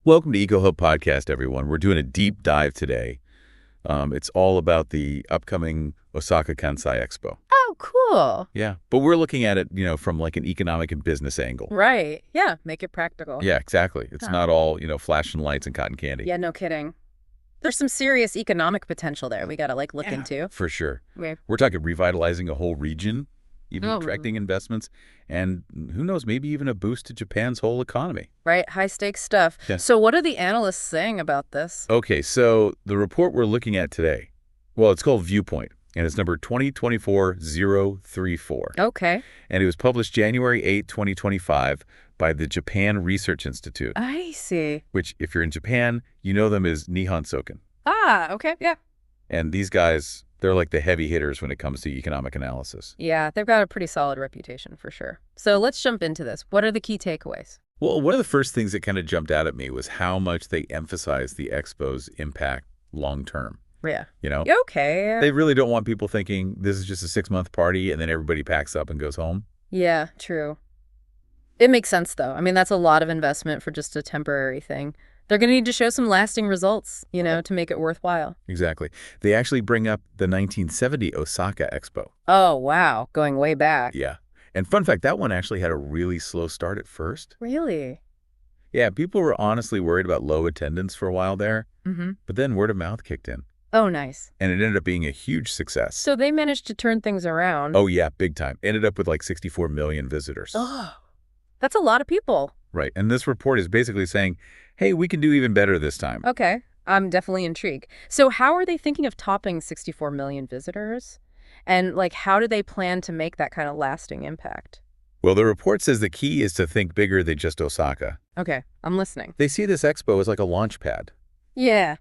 Welcome to EcoHub Podcast, everyone. We're doing a deep dive today. It's all about the upcoming Osaka-Kansai Expo. Oh, cool. Yeah, but we're looking at it, from like an economic and business angle. Right. Yeah, make it practical. Yeah, exactly. It's Huh. not all, flashing lights and cotton candy. Yeah, no kidding. There's some serious economic potential there we got to look Yeah, into. for sure. Right. We're talking revitalizing a whole region, even Oh, attracting investments, and who knows, maybe even a boost to Japan's whole economy. right, high stakes stuff. Yeah. So what are the analysts saying about this? Okay, so the report we're looking at today, well, it's called Viewpoint, and it's number 2024-034. Okay. And it was published January 8, 2025 by the Japan Research Institute, I see. which, if you're in Japan, you know them as Nihon Soken. Ah, okay. Yeah. And these guys, they're like the heavy hitters when it comes to economic analysis. Yeah, they've got a pretty solid reputation for sure. So let's jump into this. What are the key takeaways? Well, one of the first things that kind of jumped out at me was how much they emphasize the expo's impact long term. Yeah. You know, Okay. they really don't want people thinking this is just a 6-month party and then everybody packs up and goes home. Yeah, true. It makes sense, though. I mean, that's a lot of investment for just a temporary thing. They're going to need to show some lasting results, to make it worthwhile. Exactly. They actually bring up the 1970 Osaka Expo. Oh, wow. Going way back. Yeah. And fun fact, that one actually had a really slow start at first. Really? Yeah, people were honestly worried about low attendance for a while there, Mm-hmm. but then word of mouth kicked in, Oh, nice. and it ended up being a huge success. So they managed to turn things around. Oh yeah, big time. Ended up with like 64 million visitors. Oh, that's a lot of people. Right. And this report is basically saying, hey, we can do even better this time. Okay. I'm definitely intrigued. So how are they thinking of topping 64 million visitors? And, how do they plan to make that kind of lasting impact? Well, the report says the key is to think bigger than just Osaka. Okay, I'm listening. They see this expo as like a launch pad, Yeah.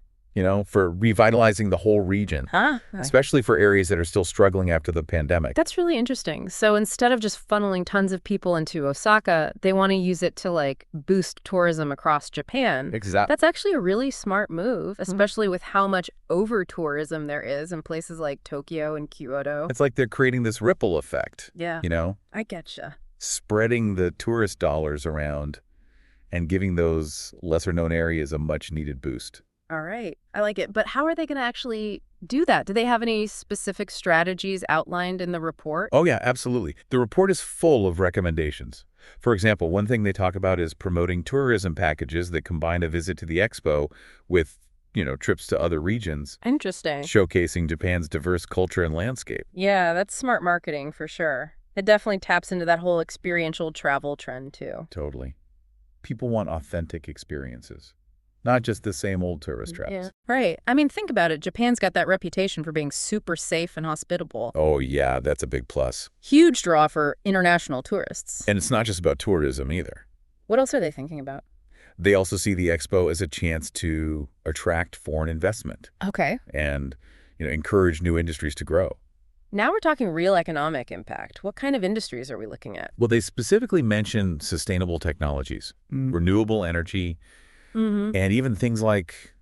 for revitalizing the whole region, Huh? especially for areas that are still struggling after the pandemic. That's really interesting. So instead of just funneling tons of people into Osaka, they want to use it to, boost tourism across Japan. Exactly. That's actually a really smart move, especially with how much over-tourism there is in places like Tokyo and Kyoto. It's like they're creating this ripple effect, Yeah, you I getcha. spreading the tourist dollars around and giving those lesser-known areas a much-needed boost. All right, I like it. But how are they going to actually do that? Do they have any specific strategies outlined in the report? Oh, yeah, absolutely. The report is full of recommendations. For example, one thing they talk about is promoting tourism packages that combine a visit to the expo with, trips to other regions, Interesting. showcasing Japan's diverse culture and landscape. Yeah, that's smart marketing for sure. It definitely taps into that whole experiential travel trend, too. Totally. People want authentic experiences, not just the same old tourist traps. Yeah. Right. I mean, think about it. Japan's got that reputation for being super safe and hospitable. Oh, yeah, that's a big plus. Huge draw for international tourists. And it's not just about tourism either. What else are they thinking about? They also see the expo as a chance to attract foreign investment Okay. and, encourage new industries to grow. Now we're talking real economic impact. What kind of industries are we looking at? Well, they specifically mention sustainable technologies, renewable energy, Mm-hmm. and even things like,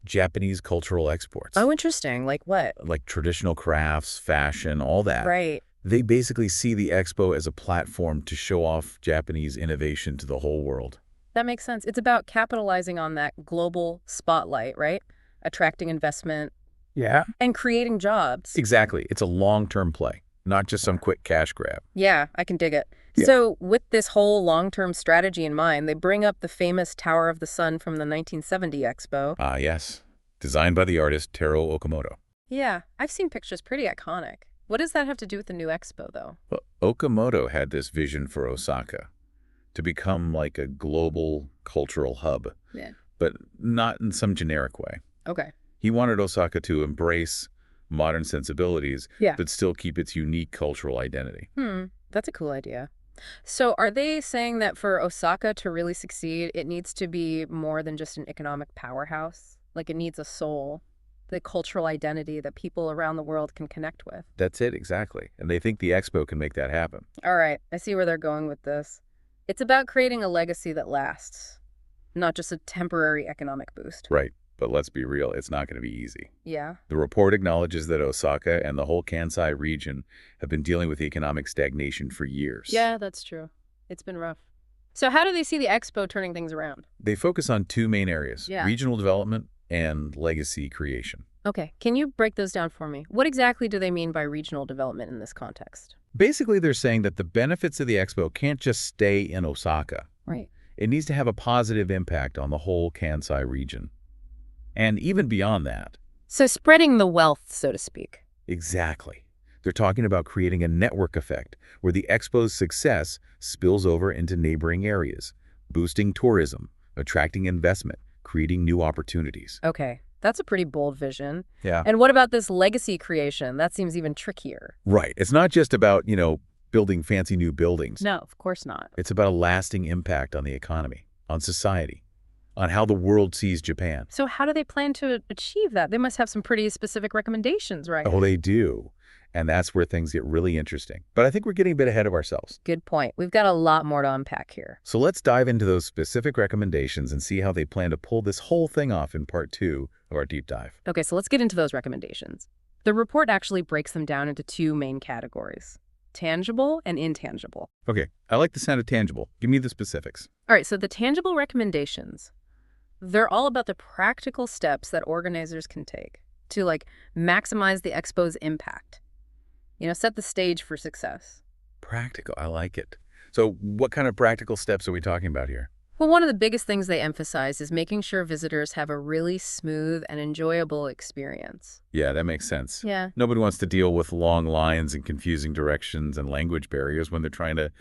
Japanese cultural exports. Oh, interesting. Like what? Like traditional crafts, fashion, all that. Right. They basically see the expo as a platform to show off Japanese innovation to the whole world. That makes sense. It's about capitalizing on that global spotlight, right? Attracting investment. Yeah. And creating jobs. Exactly. It's a long-term play, not just some quick cash grab. Yeah, I can dig it. Yeah. So with this whole long-term strategy in mind, they bring up the famous Tower of the Sun from the 1970 Expo. Ah, yes. Designed by the artist Taro Okamoto. Yeah, I've seen pictures, pretty iconic. What does that have to do with the new expo, though? Well, Okamoto had this vision for Osaka to become like a global cultural hub, Yeah. but not in some generic way. Okay. He wanted Osaka to embrace modern sensibilities, Yeah. but still keep its unique cultural identity. That's a cool idea. So are they saying that for Osaka to really succeed, it needs to be more than just an economic powerhouse? Like it needs a soul, the cultural identity that people around the world can connect with? That's it, exactly. And they think the expo can make that happen. All right, I see where they're going with this. It's about creating a legacy that lasts, not just a temporary economic boost. Right. But let's be real, it's not going to be easy. Yeah. The report acknowledges that Osaka and the whole Kansai region have been dealing with economic stagnation for years. Yeah, that's true. It's been rough. So how do they see the expo turning things around? They focus on two main areas, Yeah. regional development and legacy creation. Okay, can you break those down for me? What exactly do they mean by regional development in this context? Basically, they're saying that the benefits of the expo can't just stay in Osaka. Right. It needs to have a positive impact on the whole Kansai region. And even beyond that. So spreading the wealth, so to speak. Exactly. They're talking about creating a network effect where the expo's success spills over into neighboring areas, boosting tourism, attracting investment, creating new opportunities. Okay, that's a pretty bold vision. Yeah. And what about this legacy creation? That seems even trickier. Right. It's not just about, building fancy new buildings. No, of course not. It's about a lasting impact on the economy, on society, on how the world sees Japan. So how do they plan to achieve that? They must have some pretty specific recommendations, right? Oh, they do. And that's where things get really interesting. But I think we're getting a bit ahead of ourselves. Good point. We've got a lot more to unpack here. So let's dive into those specific recommendations and see how they plan to pull this whole thing off in part 2 of our deep dive. Okay, so let's get into those recommendations. The report actually breaks them down into two main categories: tangible and intangible. Okay, I like the sound of tangible. Give me the specifics. All right, so the tangible recommendations, they're all about the practical steps that organizers can take to maximize the expo's impact. Set the stage for success. Practical, I like it. So what kind of practical steps are we talking about here? Well, one of the biggest things they emphasize is making sure visitors have a really smooth and enjoyable experience. Yeah, that makes sense. Yeah. Nobody wants to deal with long lines and confusing directions and language barriers when they're trying to,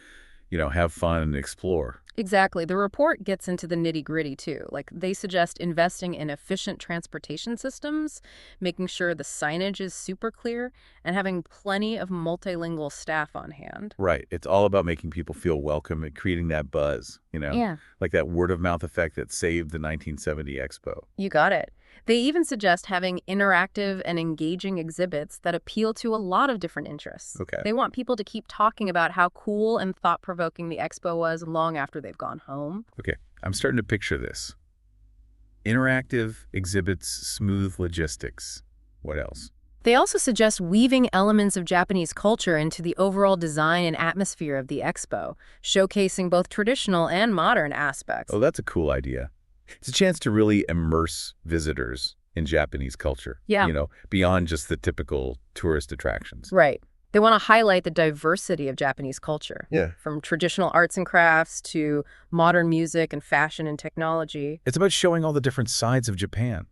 have fun and explore. Exactly. The report gets into the nitty-gritty too. They suggest investing in efficient transportation systems, making sure the signage is super clear, and having plenty of multilingual staff on hand. Right. It's all about making people feel welcome and creating that buzz, Yeah. like that word of mouth effect that saved the 1970 Expo. You got it. They even suggest having interactive and engaging exhibits that appeal to a lot of different interests. Okay. They want people to keep talking about how cool and thought-provoking the expo was long after they've gone home. Okay. I'm starting to picture this. Interactive exhibits, smooth logistics. What else? They also suggest weaving elements of Japanese culture into the overall design and atmosphere of the expo, showcasing both traditional and modern aspects. Oh, that's a cool idea. It's a chance to really immerse visitors in Japanese culture. Yeah. Beyond just the typical tourist attractions. Right. They want to highlight the diversity of Japanese culture. Yeah. From traditional arts and crafts to modern music and fashion and technology. It's about showing all the different sides of Japan.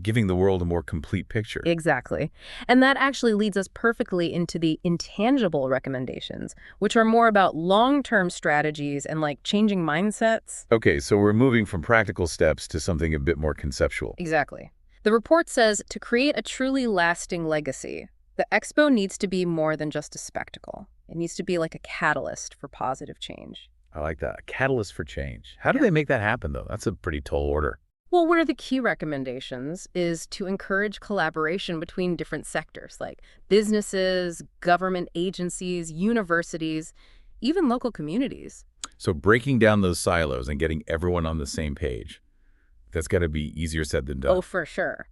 Giving the world a more complete picture. Exactly. And that actually leads us perfectly into the intangible recommendations, which are more about long-term strategies and changing mindsets. Okay, so we're moving from practical steps to something a bit more conceptual. Exactly. The report says to create a truly lasting legacy, the expo needs to be more than just a spectacle. It needs to be like a catalyst for positive change. I like that. A catalyst for change. How do they make that happen, though? That's a pretty tall order. Well, one of the key recommendations is to encourage collaboration between different sectors like businesses, government agencies, universities, even local communities. So breaking down those silos and getting everyone on the same page, that's got to be easier said than done. Oh, for sure.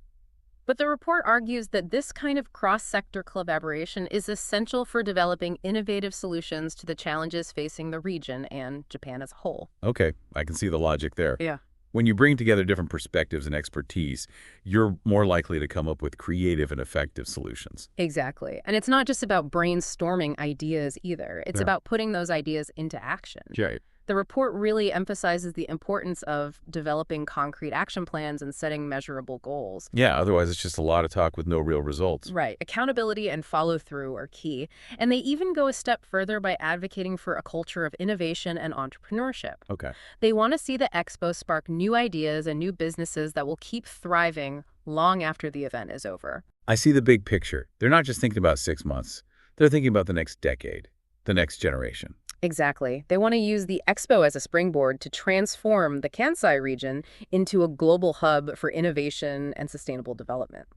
But the report argues that this kind of cross-sector collaboration is essential for developing innovative solutions to the challenges facing the region and Japan as a whole. Okay, I can see the logic there. Yeah. When you bring together different perspectives and expertise, you're more likely to come up with creative and effective solutions. Exactly. And it's not just about brainstorming ideas either. It's about putting those ideas into action. Right. The report really emphasizes the importance of developing concrete action plans and setting measurable goals. Yeah, otherwise it's just a lot of talk with no real results. Right. Accountability and follow-through are key. And they even go a step further by advocating for a culture of innovation and entrepreneurship. Okay. They want to see the expo spark new ideas and new businesses that will keep thriving long after the event is over. I see the big picture. They're not just thinking about 6 months. They're thinking about the next decade, the next generation. Exactly. They want to use the expo as a springboard to transform the Kansai region into a global hub for innovation and sustainable development.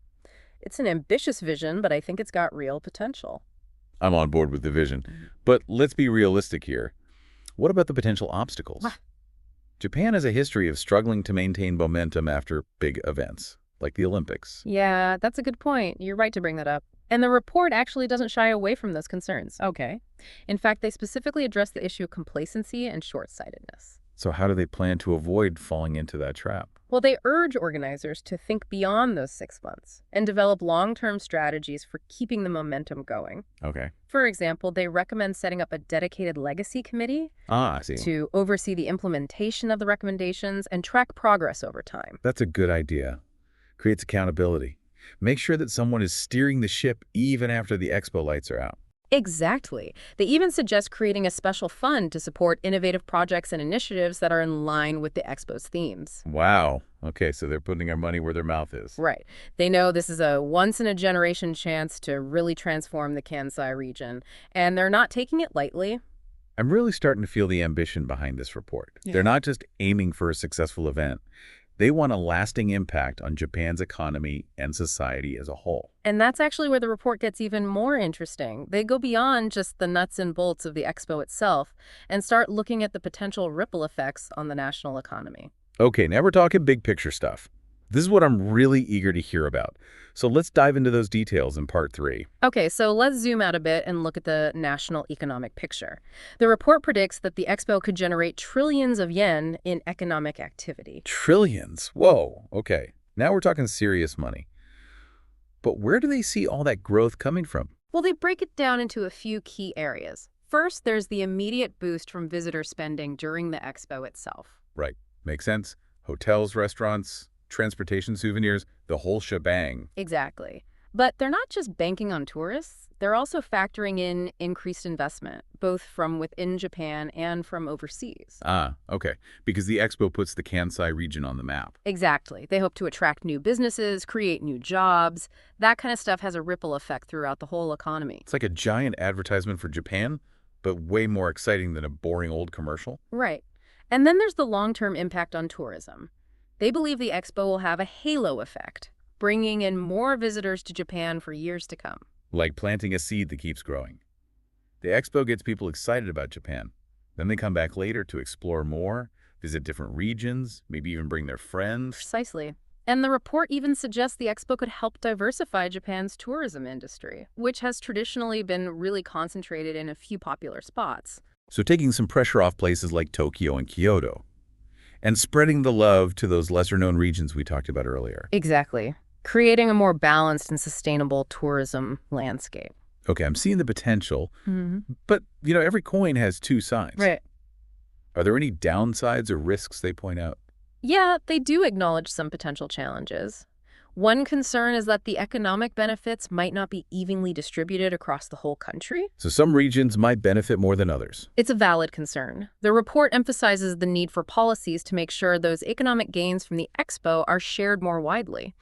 It's an ambitious vision, but I think it's got real potential. I'm on board with the vision. But let's be realistic here. What about the potential obstacles? What? Japan has a history of struggling to maintain momentum after big events, like the Olympics. Yeah, that's a good point. You're right to bring that up. And the report actually doesn't shy away from those concerns. Okay. In fact, they specifically address the issue of complacency and short-sightedness. So how do they plan to avoid falling into that trap? Well, they urge organizers to think beyond those 6 months and develop long-term strategies for keeping the momentum going. Okay. For example, they recommend setting up a dedicated legacy committee Ah, I see. to oversee the implementation of the recommendations and track progress over time. That's a good idea. Creates accountability. Make sure that someone is steering the ship even after the expo lights are out. Exactly. They even suggest creating a special fund to support innovative projects and initiatives that are in line with the Expo's themes. Wow. Okay, so they're putting our money where their mouth is. Right. They know this is a once-in-a-generation chance to really transform the Kansai region, and they're not taking it lightly. I'm really starting to feel the ambition behind this report. Yeah. They're not just aiming for a successful event. They want a lasting impact on Japan's economy and society as a whole. And that's actually where the report gets even more interesting. They go beyond just the nuts and bolts of the Expo itself and start looking at the potential ripple effects on the national economy. Okay, now we're talking big picture stuff. This is what I'm really eager to hear about. So let's dive into those details in part 3. Okay, so let's zoom out a bit and look at the national economic picture. The report predicts that the Expo could generate trillions of yen in economic activity. Trillions. Whoa. Okay, now we're talking serious money. But where do they see all that growth coming from? Well, they break it down into a few key areas. First, there's the immediate boost from visitor spending during the Expo itself. Right. Makes sense. Hotels, restaurants, transportation, souvenirs, the whole shebang. Exactly. But they're not just banking on tourists. They're also factoring in increased investment, both from within Japan and from overseas. Ah, okay. Because the expo puts the Kansai region on the map. Exactly. They hope to attract new businesses, create new jobs. That kind of stuff has a ripple effect throughout the whole economy. It's like a giant advertisement for Japan, but way more exciting than a boring old commercial. Right. And then there's the long-term impact on tourism. They believe the expo will have a halo effect, bringing in more visitors to Japan for years to come. Like planting a seed that keeps growing. The expo gets people excited about Japan. Then they come back later to explore more, visit different regions, maybe even bring their friends. Precisely. And the report even suggests the expo could help diversify Japan's tourism industry, which has traditionally been really concentrated in a few popular spots. So taking some pressure off places like Tokyo and Kyoto, and spreading the love to those lesser-known regions we talked about earlier. Exactly. Creating a more balanced and sustainable tourism landscape. Okay, I'm seeing the potential, but, every coin has two sides. Right. Are there any downsides or risks they point out? Yeah, they do acknowledge some potential challenges. One concern is that the economic benefits might not be evenly distributed across the whole country. So some regions might benefit more than others. It's a valid concern. The report emphasizes the need for policies to make sure those economic gains from the expo are shared more widely,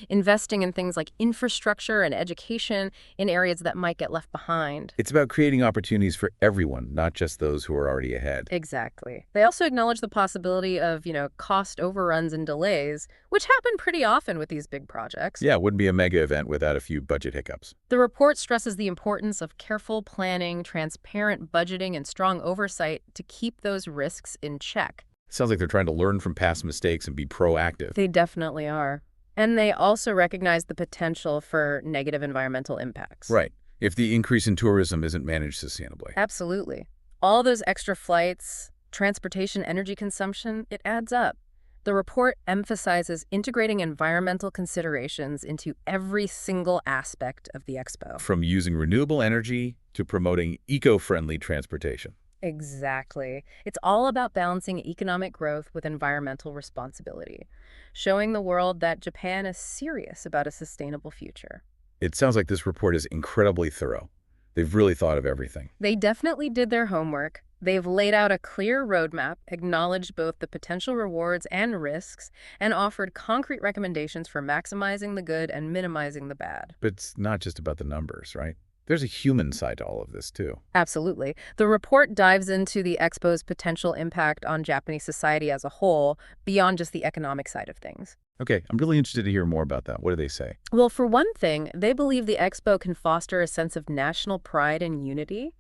investing in things like infrastructure and education in areas that might get left behind. It's about creating opportunities for everyone, not just those who are already ahead. Exactly. They also acknowledge the possibility of, cost overruns and delays, which happen pretty often with these big projects. Yeah, it wouldn't be a mega event without a few budget hiccups. The report stresses the importance of careful planning, transparent budgeting, and strong oversight to keep those risks in check. Sounds like they're trying to learn from past mistakes and be proactive. They definitely are. And they also recognize the potential for negative environmental impacts. Right. If the increase in tourism isn't managed sustainably. Absolutely. All those extra flights, transportation, energy consumption, it adds up. The report emphasizes integrating environmental considerations into every single aspect of the expo. From using renewable energy to promoting eco-friendly transportation. Exactly. It's all about balancing economic growth with environmental responsibility, showing the world that Japan is serious about a sustainable future. It sounds like this report is incredibly thorough. They've really thought of everything. They definitely did their homework. They've laid out a clear roadmap, acknowledged both the potential rewards and risks, and offered concrete recommendations for maximizing the good and minimizing the bad. But it's not just about the numbers, right? There's a human side to all of this, too. Absolutely. The report dives into the expo's potential impact on Japanese society as a whole, beyond just the economic side of things. Okay, I'm really interested to hear more about that. What do they say? Well, for one thing, they believe the expo can foster a sense of national pride and unity,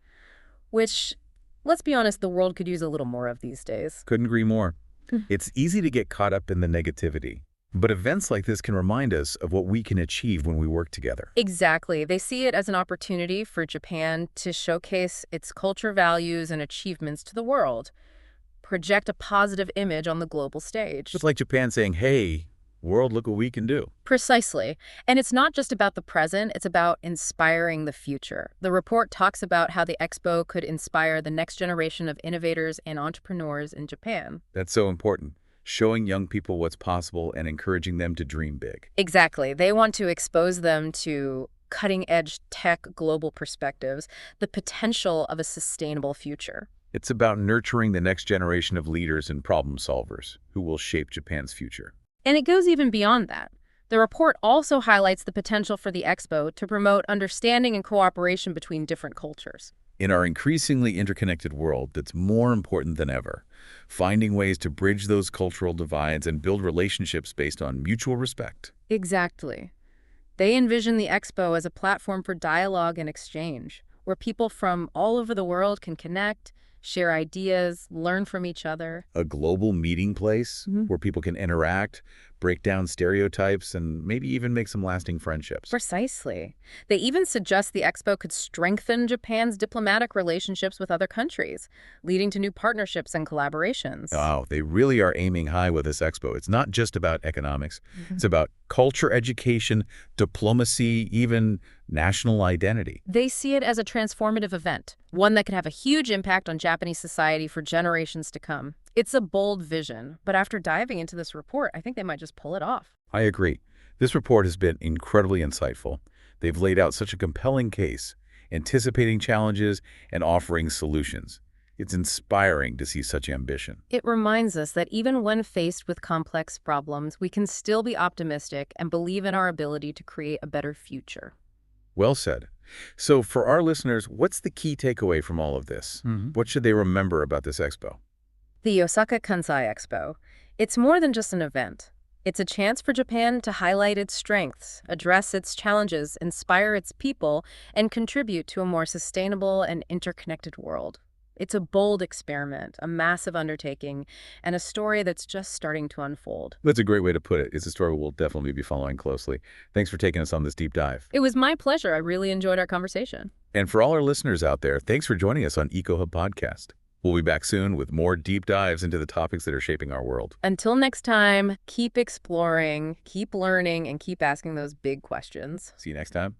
which, let's be honest, the world could use a little more of these days. Couldn't agree more. It's easy to get caught up in the negativity, But events like this can remind us of what we can achieve when we work together. Exactly. They see it as an opportunity for Japan to showcase its culture, values, and achievements to the world, project a positive image on the global stage. It's like Japan saying, hey, world, look what we can do. Precisely. And it's not just about the present, it's about inspiring the future. The report talks about how the expo could inspire the next generation of innovators and entrepreneurs in Japan. That's so important. Showing young people what's possible and encouraging them to dream big. Exactly. They want to expose them to cutting-edge tech global perspectives, the potential of a sustainable future. It's about nurturing the next generation of leaders and problem solvers who will shape Japan's future. And it goes even beyond that. The report also highlights the potential for the expo to promote understanding and cooperation between different cultures. In our increasingly interconnected world that's more important than ever, finding ways to bridge those cultural divides and build relationships based on mutual respect. Exactly. They envision the expo as a platform for dialogue and exchange, where people from all over the world can connect, share ideas, learn from each other. A global meeting place where people can interact, break down stereotypes, and maybe even make some lasting friendships. Precisely. They even suggest the expo could strengthen Japan's diplomatic relationships with other countries, leading to new partnerships and collaborations. Wow, they really are aiming high with this expo. It's not just about economics. It's about culture education, diplomacy, even national identity. They see it as a transformative event, one that could have a huge impact on Japanese society for generations to come. It's a bold vision, but after diving into this report, I think they might just pull it off. I agree. This report has been incredibly insightful. They've laid out such a compelling case, anticipating challenges and offering solutions. It's inspiring to see such ambition. It reminds us that even when faced with complex problems, we can still be optimistic and believe in our ability to create a better future. Well said. So for our listeners, what's the key takeaway from all of this? What should they remember about this expo? The Osaka-Kansai Expo. It's more than just an event. It's a chance for Japan to highlight its strengths, address its challenges, inspire its people, and contribute to a more sustainable and interconnected world. It's a bold experiment, a massive undertaking, and a story that's just starting to unfold. That's a great way to put it. It's a story we'll definitely be following closely. Thanks for taking us on this deep dive. It was my pleasure. I really enjoyed our conversation. And for all our listeners out there, thanks for joining us on EcoHub Podcast. We'll be back soon with more deep dives into the topics that are shaping our world. Until next time, keep exploring, keep learning, and keep asking those big questions. See you next time.